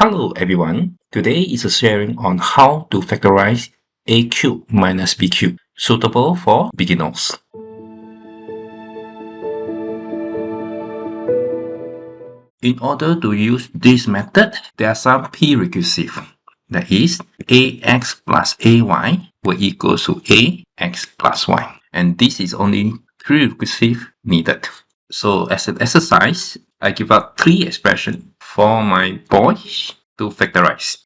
Hello everyone, today is a sharing on how to factorize a cube minus b cube, suitable for beginners. In order to use this method, there are some prerequisites. That is, ax plus ay will equal to ax plus y. And this is only prerequisite needed. So as an exercise, I give out 3 expressions for my boys to factorize.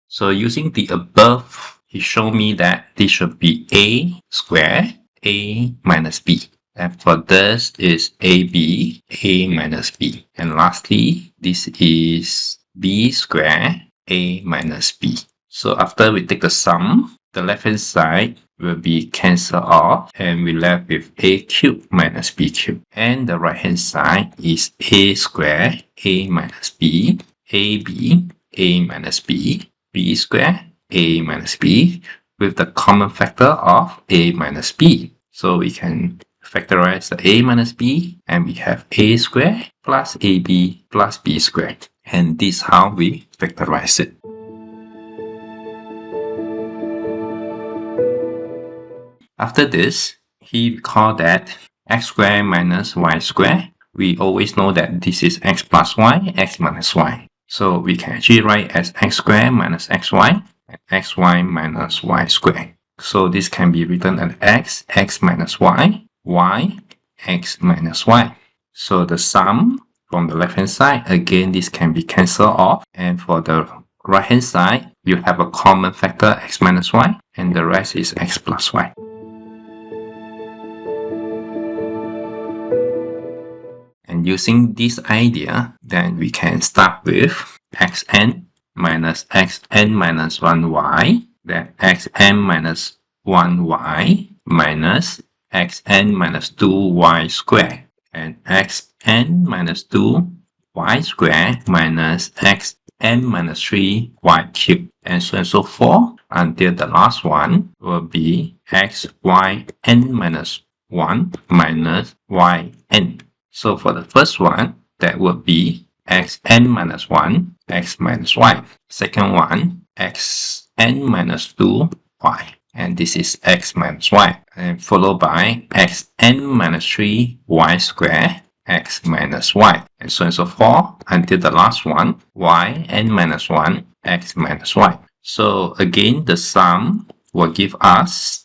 So using the above, he showed me that this should be a squared, a minus b. And for this is ab, a minus b. And lastly, this is b squared, a minus b. So after we take the sum, the left hand side will be cancelled off and we left with a cube minus b cube. And the right hand side is a squared, a minus b, ab, a minus b, b squared, a minus b, with the common factor of a minus b. So we can factorize the a minus b, and we have a squared plus ab plus b squared. And this is how we factorize it. After this, he recalled that x squared minus y squared. We always know that this is x plus y, x minus y. So we can actually write as x squared minus xy and xy minus y squared. So this can be written as x minus y, x minus y. So the sum from the left hand side, again this can be cancelled off, and for the right hand side you have a common factor x minus y, and the rest is x plus y. And using this idea, then we can start with xn minus xn minus 1y, then xn minus 1y minus xn minus 2y squared, and xn minus 2y squared minus xn minus 3y cubed, and so on and so forth until the last one will be xyn minus 1 minus yn. So for the first one, that would be xn minus 1, x minus y. Second one, xn minus 2y. And this is x minus y. And followed by xn minus 3y squared, x minus y. And so on and so forth until the last one, yn minus 1, x minus y. So again, the sum will give us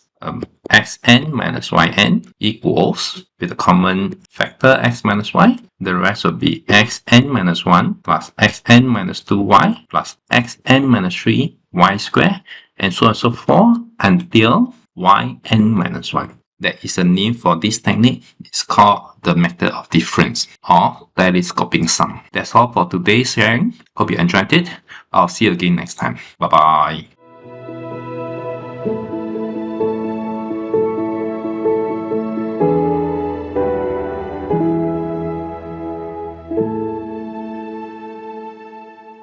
xn minus yn equals, with a common factor x minus y, the rest will be xn minus 1 plus xn minus 2y plus xn minus 3y squared, and so on and so forth until yn minus 1. That is a name for this technique. It's called the method of difference, or telescoping sum. That's all for today's sharing. Hope you enjoyed it. I'll see you again next time. Bye bye.